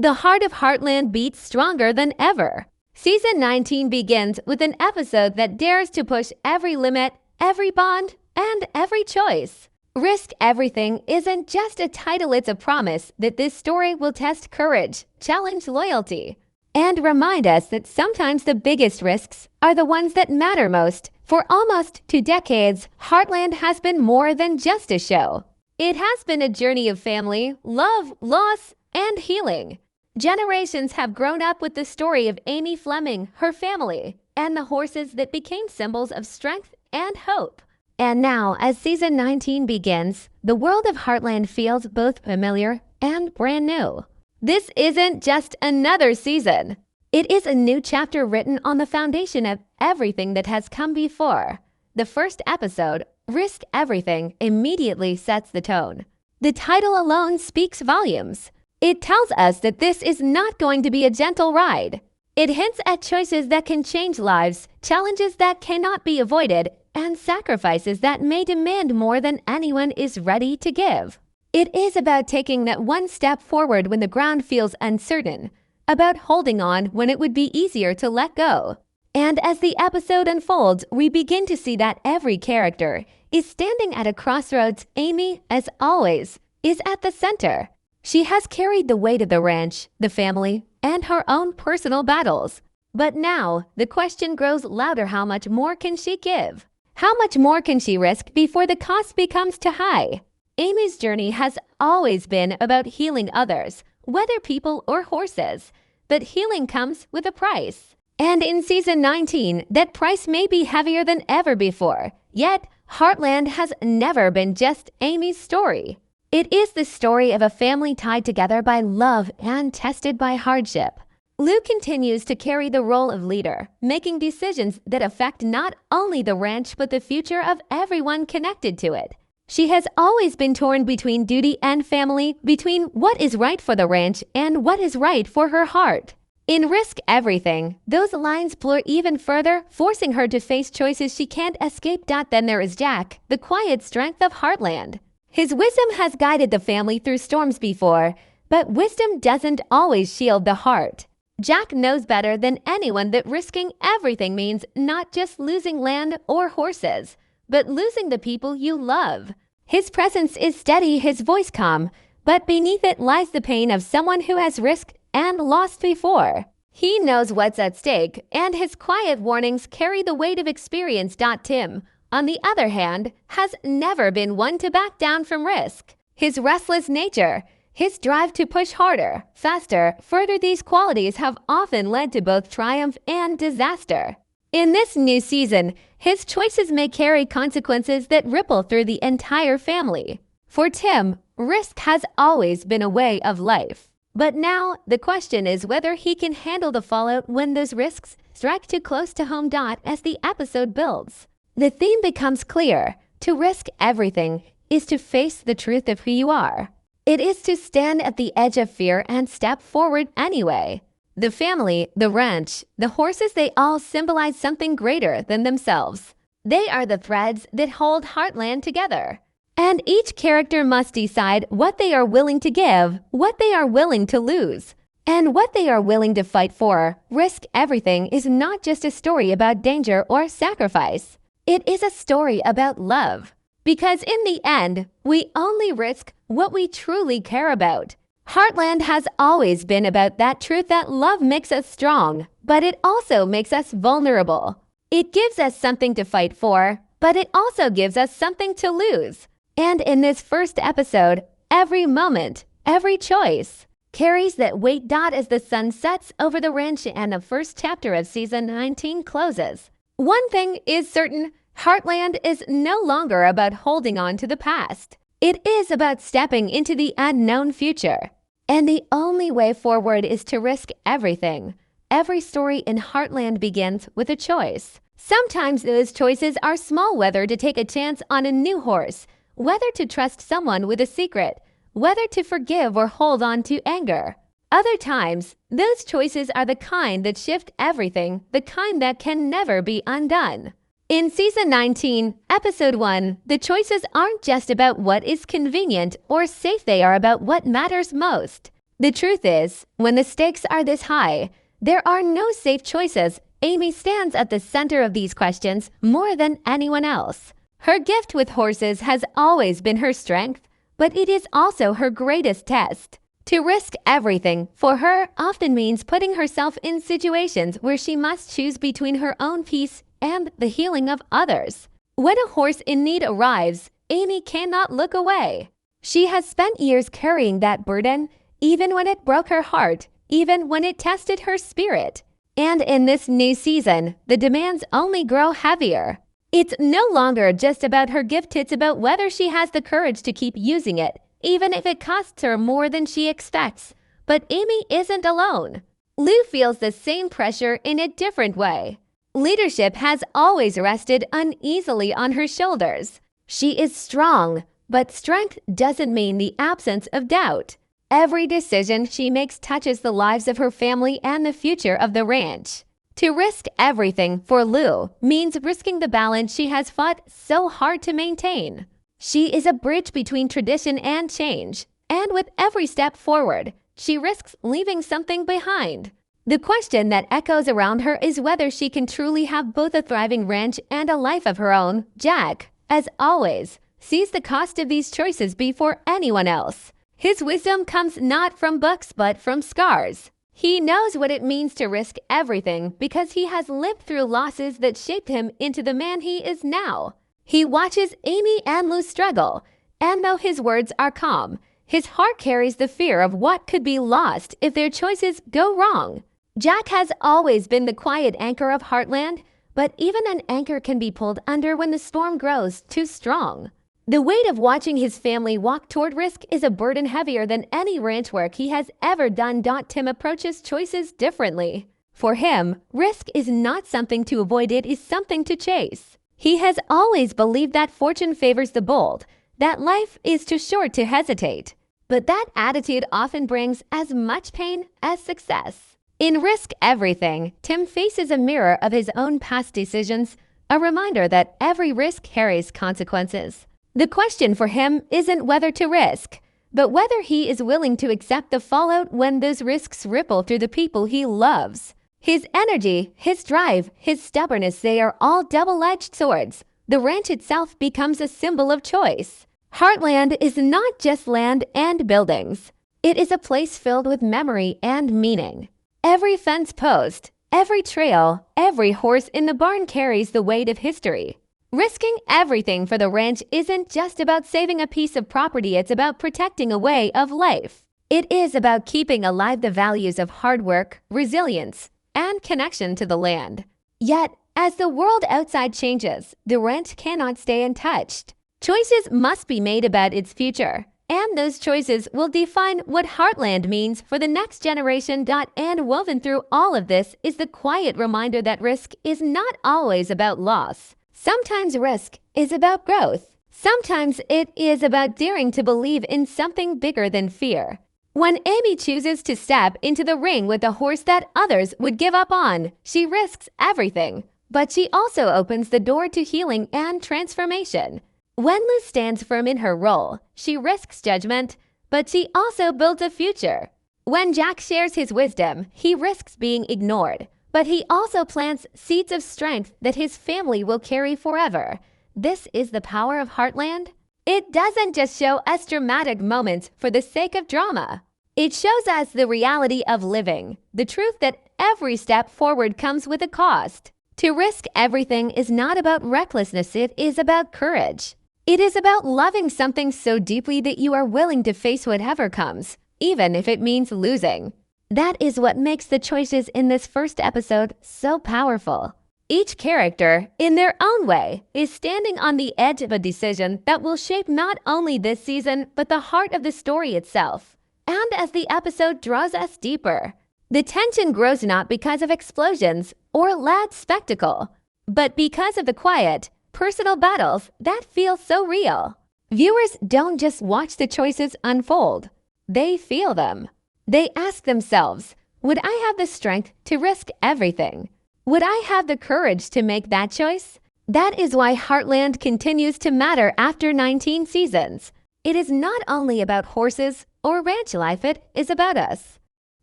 the heart of Heartland beats stronger than ever. Season 19 begins with an episode that dares to push every limit, every bond, and every choice. Risk Everything isn't just a title, it's a promise that this story will test courage, challenge loyalty, and remind us that sometimes the biggest risks are the ones that matter most. For almost 2 decades, Heartland has been more than just a show. It has been a journey of family, love, loss, and healing. Generations have grown up with the story of Amy Fleming, her family, and the horses that became symbols of strength and hope. And now, as season 19 begins, the world of Heartland feels both familiar and brand new. This isn't just another season. It is a new chapter written on the foundation of everything that has come before. The first episode, Risk Everything, immediately sets the tone. The title alone speaks volumes. It tells us that this is not going to be a gentle ride. It hints at choices that can change lives, challenges that cannot be avoided, and sacrifices that may demand more than anyone is ready to give. It is about taking that one step forward when the ground feels uncertain, about holding on when it would be easier to let go. And as the episode unfolds, we begin to see that every character is standing at a crossroads. Amy, as always, is at the center. She has carried the weight of the ranch, the family, and her own personal battles. But now, the question grows louder: how much more can she give? How much more can she risk before the cost becomes too high? Amy's journey has always been about healing others, whether people or horses. But healing comes with a price. And in season 19, that price may be heavier than ever before. Yet, Heartland has never been just Amy's story. It is the story of a family tied together by love and tested by hardship. Lou continues to carry the role of leader, making decisions that affect not only the ranch but the future of everyone connected to it. She has always been torn between duty and family, between what is right for the ranch and what is right for her heart. In Risk Everything, those lines blur even further, forcing her to face choices she can't escape. Then there is Jack, the quiet strength of Heartland. His wisdom has guided the family through storms before, but wisdom doesn't always shield the heart. Jack knows better than anyone that risking everything means not just losing land or horses, but losing the people you love. His presence is steady, his voice calm, but beneath it lies the pain of someone who has risked and lost before. He knows what's at stake, and his quiet warnings carry the weight of experience. Tim, on the other hand, has never been one to back down from risk. His restless nature, his drive to push harder, faster, further, these qualities have often led to both triumph and disaster. In this new season, his choices may carry consequences that ripple through the entire family. For Tim, risk has always been a way of life. But now, the question is whether he can handle the fallout when those risks strike too close to home. As the episode builds, the theme becomes clear. To risk everything is to face the truth of who you are. It is to stand at the edge of fear and step forward anyway. The family, the ranch, the horses, they all symbolize something greater than themselves. They are the threads that hold Heartland together. And each character must decide what they are willing to give, what they are willing to lose, and what they are willing to fight for. Risk Everything is not just a story about danger or sacrifice. It is a story about love. Because in the end, we only risk what we truly care about. Heartland has always been about that truth that love makes us strong, but it also makes us vulnerable. It gives us something to fight for, but it also gives us something to lose. And in this first episode, every moment, every choice carries that weight. As the sun sets over the ranch and the first chapter of season 19 closes, one thing is certain: Heartland is no longer about holding on to the past. It is about stepping into the unknown future. And the only way forward is to risk everything. Every story in Heartland begins with a choice. Sometimes those choices are small: whether to take a chance on a new horse, whether to trust someone with a secret, whether to forgive or hold on to anger. Other times, those choices are the kind that shift everything, the kind that can never be undone. In season 19, episode 1, the choices aren't just about what is convenient or safe, they are about what matters most. The truth is, when the stakes are this high, there are no safe choices. Amy stands at the center of these questions more than anyone else. Her gift with horses has always been her strength, but it is also her greatest test. To risk everything for her often means putting herself in situations where she must choose between her own peace and the healing of others. When a horse in need arrives, Amy cannot look away. She has spent years carrying that burden, even when it broke her heart, even when it tested her spirit. And in this new season, the demands only grow heavier. It's no longer just about her gift, it's about whether she has the courage to keep using it, even if it costs her more than she expects. But Amy isn't alone. Lou feels the same pressure in a different way. Leadership has always rested uneasily on her shoulders. She is strong, but strength doesn't mean the absence of doubt. Every decision she makes touches the lives of her family and the future of the ranch. To risk everything for Lou means risking the balance she has fought so hard to maintain. She is a bridge between tradition and change, and with every step forward, she risks leaving something behind. The question that echoes around her is whether she can truly have both a thriving ranch and a life of her own. Jack, as always, sees the cost of these choices before anyone else. His wisdom comes not from books but from scars. He knows what it means to risk everything because he has lived through losses that shaped him into the man he is now. He watches Amy and Lou struggle, and though his words are calm, his heart carries the fear of what could be lost if their choices go wrong. Jack has always been the quiet anchor of Heartland, but even an anchor can be pulled under when the storm grows too strong. The weight of watching his family walk toward risk is a burden heavier than any ranch work he has ever done. Tim approaches choices differently. For him, risk is not something to avoid, it is something to chase. He has always believed that fortune favors the bold, that life is too short to hesitate. But that attitude often brings as much pain as success. In Risk Everything, Tim faces a mirror of his own past decisions, a reminder that every risk carries consequences. The question for him isn't whether to risk, but whether he is willing to accept the fallout when those risks ripple through the people he loves. His energy, his drive, his stubbornness, they are all double-edged swords. The ranch itself becomes a symbol of choice. Heartland is not just land and buildings. It is a place filled with memory and meaning. Every fence post, every trail, every horse in the barn carries the weight of history. Risking everything for the ranch isn't just about saving a piece of property, it's about protecting a way of life. It is about keeping alive the values of hard work, resilience, and connection to the land. Yet, as the world outside changes, the ranch cannot stay untouched. Choices must be made about its future, and those choices will define what Heartland means for the next generation. And woven through all of this is the quiet reminder that risk is not always about loss. Sometimes risk is about growth. Sometimes it is about daring to believe in something bigger than fear. When Amy chooses to step into the ring with a horse that others would give up on, she risks everything. But she also opens the door to healing and transformation. When Liz stands firm in her role, she risks judgment, but she also builds a future. When Jack shares his wisdom, he risks being ignored, but he also plants seeds of strength that his family will carry forever. This is the power of Heartland. It doesn't just show us dramatic moments for the sake of drama. It shows us the reality of living, the truth that every step forward comes with a cost. To risk everything is not about recklessness, it is about courage. It is about loving something so deeply that you are willing to face whatever comes, even if it means losing. That is what makes the choices in this first episode so powerful. Each character, in their own way, is standing on the edge of a decision that will shape not only this season, but the heart of the story itself. And as the episode draws us deeper, the tension grows not because of explosions or loud spectacle, but because of the quiet, personal battles that feel so real. Viewers don't just watch the choices unfold, they feel them. They ask themselves, would I have the strength to risk everything? Would I have the courage to make that choice? That is why Heartland continues to matter after 19 seasons. It is not only about horses or ranch life, it is about us.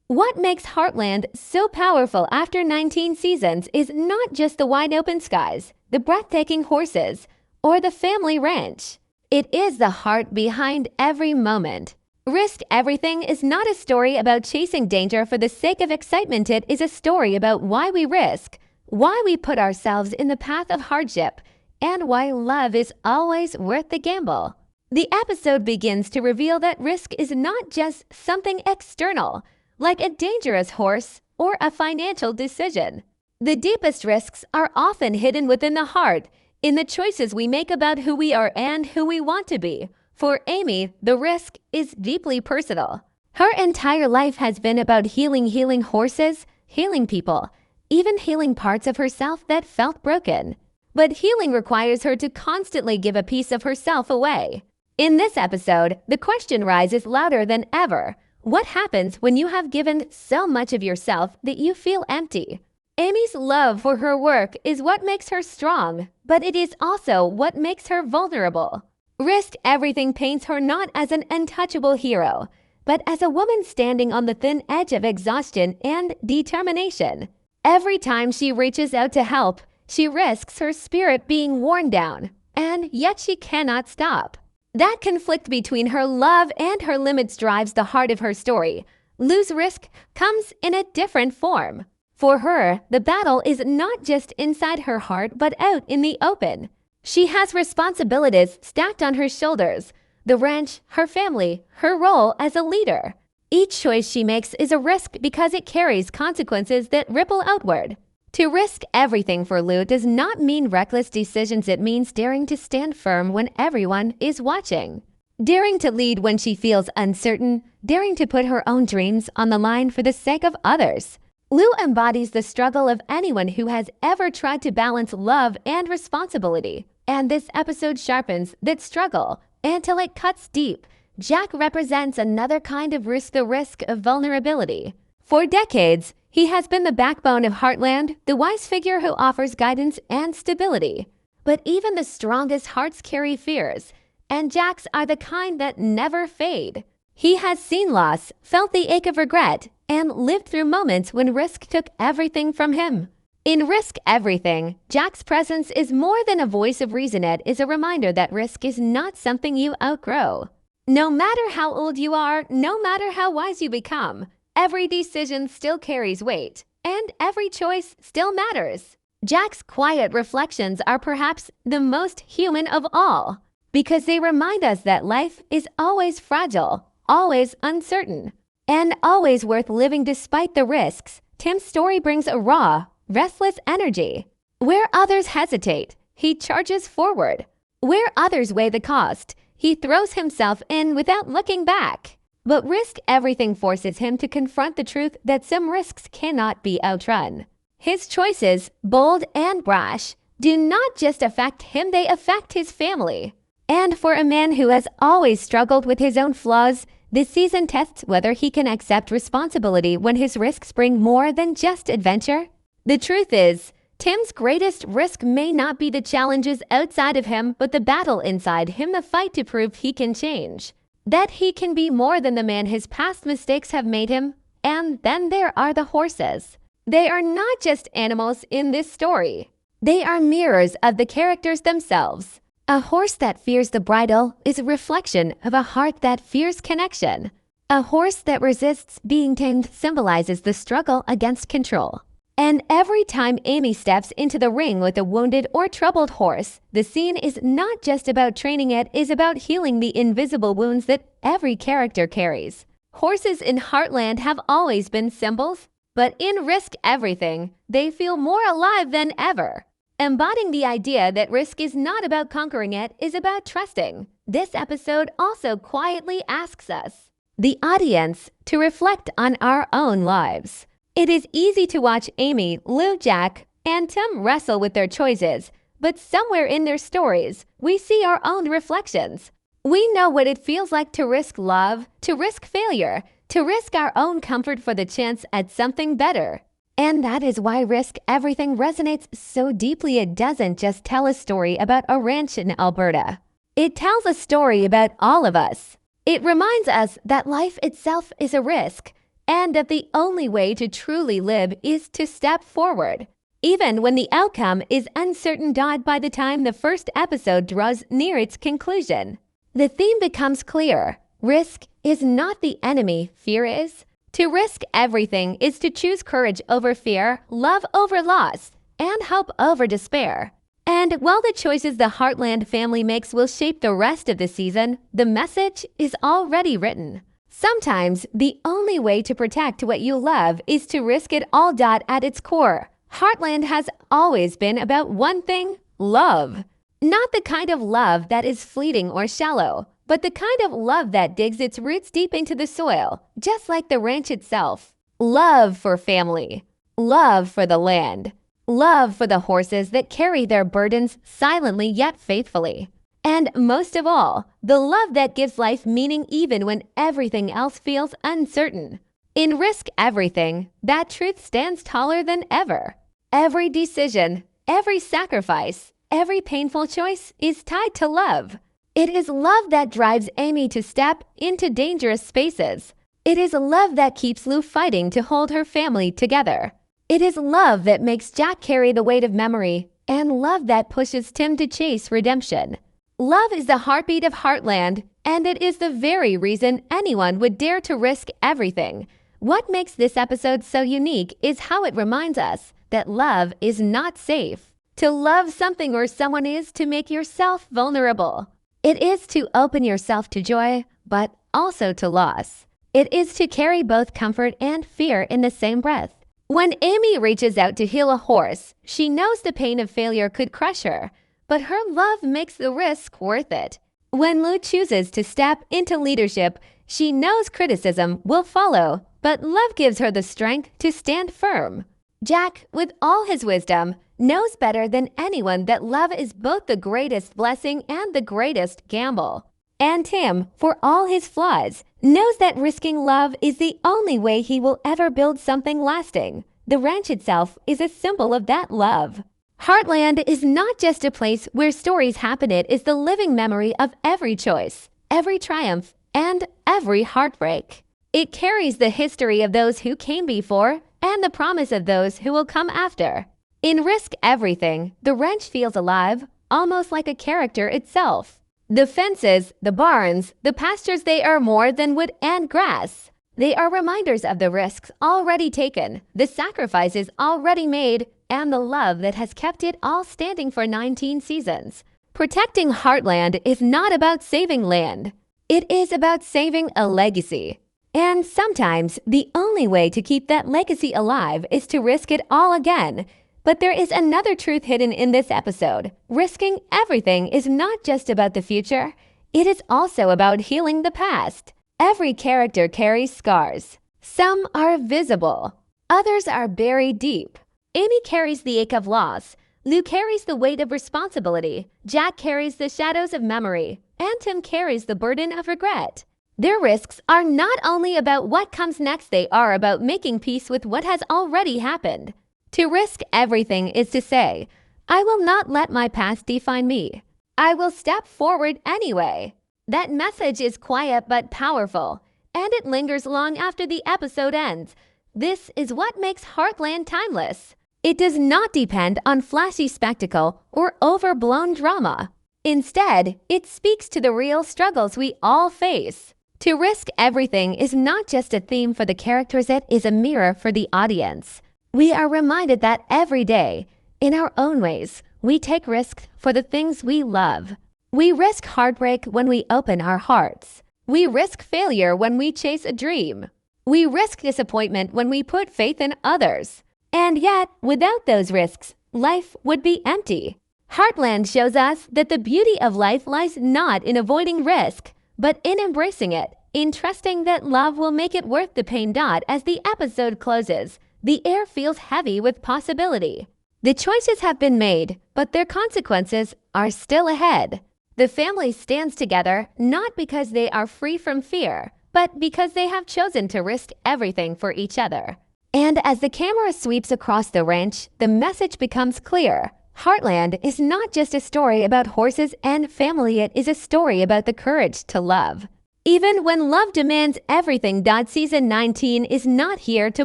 What makes Heartland so powerful after 19 seasons is not just the wide open skies, the breathtaking horses, or the family ranch. It is the heart behind every moment. Risk Everything is not a story about chasing danger for the sake of excitement. It is a story about why we risk, why we put ourselves in the path of hardship, and why love is always worth the gamble. The episode begins to reveal that risk is not just something external, like a dangerous horse or a financial decision. The deepest risks are often hidden within the heart, in the choices we make about who we are and who we want to be. For Amy, the risk is deeply personal. Her entire life has been about healing horses, healing people, even healing parts of herself that felt broken. But healing requires her to constantly give a piece of herself away. In this episode, the question rises louder than ever. What happens when you have given so much of yourself that you feel empty? Amy's love for her work is what makes her strong, but it is also what makes her vulnerable. Risk Everything paints her not as an untouchable hero, but as a woman standing on the thin edge of exhaustion and determination. Every time she reaches out to help, she risks her spirit being worn down, and yet she cannot stop. That conflict between her love and her limits drives the heart of her story. Lose Risk comes in a different form. For her, the battle is not just inside her heart but out in the open. She has responsibilities stacked on her shoulders: the ranch, her family, her role as a leader. Each choice she makes is a risk because it carries consequences that ripple outward. To risk everything for Lou does not mean reckless decisions. It means daring to stand firm when everyone is watching. Daring to lead when she feels uncertain. Daring to put her own dreams on the line for the sake of others. Lou embodies the struggle of anyone who has ever tried to balance love and responsibility. And this episode sharpens that struggle until it cuts deep. Jack represents another kind of risk, the risk of vulnerability. For decades, he has been the backbone of Heartland, the wise figure who offers guidance and stability. But even the strongest hearts carry fears, and Jack's are the kind that never fade. He has seen loss, felt the ache of regret, and lived through moments when risk took everything from him. In Risk Everything, Jack's presence is more than a voice of reason. It is a reminder that risk is not something you outgrow. No matter how old you are, no matter how wise you become, every decision still carries weight, and every choice still matters. Jack's quiet reflections are perhaps the most human of all, because they remind us that life is always fragile, always uncertain, and always worth living despite the risks. Tim's story brings a raw, restless energy. Where others hesitate, he charges forward. Where others weigh the cost, he throws himself in without looking back. But Risk Everything forces him to confront the truth that some risks cannot be outrun. His choices, bold and brash, do not just affect him, they affect his family. And for a man who has always struggled with his own flaws, this season tests whether he can accept responsibility when his risks bring more than just adventure. The truth is, Tim's greatest risk may not be the challenges outside of him, but the battle inside him, the fight to prove he can change, that he can be more than the man his past mistakes have made him. And then there are the horses. They are not just animals in this story. They are mirrors of the characters themselves. A horse that fears the bridle is a reflection of a heart that fears connection. A horse that resists being tamed symbolizes the struggle against control. And every time Amy steps into the ring with a wounded or troubled horse, the scene is not just about training, it is about healing the invisible wounds that every character carries. Horses in Heartland have always been symbols, but in Risk Everything, they feel more alive than ever. Embodying the idea that risk is not about conquering, it is about trusting. This episode also quietly asks us, the audience, to reflect on our own lives. It is easy to watch Amy, Lou, Jack, and Tim wrestle with their choices, but somewhere in their stories, we see our own reflections. We know what it feels like to risk love, to risk failure, to risk our own comfort for the chance at something better. And that is why Risk Everything resonates so deeply. It doesn't just tell a story about a ranch in Alberta. It tells a story about all of us. It reminds us that life itself is a risk, and that the only way to truly live is to step forward, even when the outcome is uncertain. By the time the first episode draws near its conclusion, the theme becomes clear. Risk is not the enemy, fear is. To risk everything is to choose courage over fear, love over loss, and hope over despair. And while the choices the Heartland family makes will shape the rest of the season, the message is already written. Sometimes the only way to protect what you love is to risk it all. At its core, Heartland has always been about one thing: love. Not the kind of love that is fleeting or shallow, but the kind of love that digs its roots deep into the soil, just like the ranch itself. Love for family. Love for the land. Love for the horses that carry their burdens silently yet faithfully. And most of all, the love that gives life meaning even when everything else feels uncertain. In Risk Everything, that truth stands taller than ever. Every decision, every sacrifice, every painful choice is tied to love. It is love that drives Amy to step into dangerous spaces. It is love that keeps Lou fighting to hold her family together. It is love that makes Jack carry the weight of memory, and love that pushes Tim to chase redemption. Love is the heartbeat of Heartland, and it is the very reason anyone would dare to risk everything. What makes this episode so unique is how it reminds us that love is not safe. To love something or someone is to make yourself vulnerable. It is to open yourself to joy, but also to loss. It is to carry both comfort and fear in the same breath. When Amy reaches out to heal a horse, she knows the pain of failure could crush her, but her love makes the risk worth it. When Lou chooses to step into leadership, she knows criticism will follow, but love gives her the strength to stand firm. Jack, with all his wisdom, knows better than anyone that love is both the greatest blessing and the greatest gamble. And Tim, for all his flaws, knows that risking love is the only way he will ever build something lasting. The ranch itself is a symbol of that love. Heartland is not just a place where stories happen. It is the living memory of every choice, every triumph, and every heartbreak. It carries the history of those who came before and the promise of those who will come after. In Risk Everything, the ranch feels alive, almost like a character itself. The fences, the barns, the pastures, they are more than wood and grass. They are reminders of the risks already taken, the sacrifices already made, and the love that has kept it all standing for 19 seasons. Protecting Heartland is not about saving land. It is about saving a legacy. And sometimes the only way to keep that legacy alive is to risk it all again. But there is another truth hidden in this episode. Risking everything is not just about the future. It is also about healing the past. Every character carries scars. Some are visible. Others are buried deep. Amy carries the ache of loss. Lou carries the weight of responsibility. Jack carries the shadows of memory. And Tim carries the burden of regret. Their risks are not only about what comes next, they are about making peace with what has already happened. To risk everything is to say, I will not let my past define me. I will step forward anyway. That message is quiet but powerful, and it lingers long after the episode ends. This is what makes Heartland timeless. It does not depend on flashy spectacle or overblown drama. Instead, it speaks to the real struggles we all face. To risk everything is not just a theme for the characters, it is a mirror for the audience. We are reminded that every day, in our own ways, we take risks for the things we love. We risk heartbreak when we open our hearts. We risk failure when we chase a dream. We risk disappointment when we put faith in others. And yet, without those risks, life would be empty. Heartland shows us that the beauty of life lies not in avoiding risk, but in embracing it, in trusting that love will make it worth the pain. As the episode closes, the air feels heavy with possibility. The choices have been made, but their consequences are still ahead. The family stands together not because they are free from fear, but because they have chosen to risk everything for each other. And as the camera sweeps across the ranch, the message becomes clear. Heartland is not just a story about horses and family, it is a story about the courage to love. Even when love demands everything, Season 19 is not here to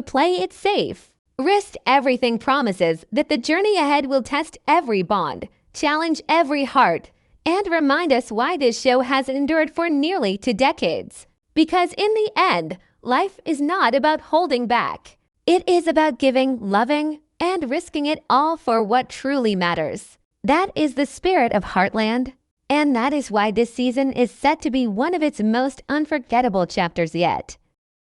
play it safe. Risk Everything promises that the journey ahead will test every bond, challenge every heart, and remind us why this show has endured for nearly 2 decades. Because in the end, life is not about holding back. It is about giving, loving, and risking it all for what truly matters. That is the spirit of Heartland, and that is why this season is set to be one of its most unforgettable chapters yet.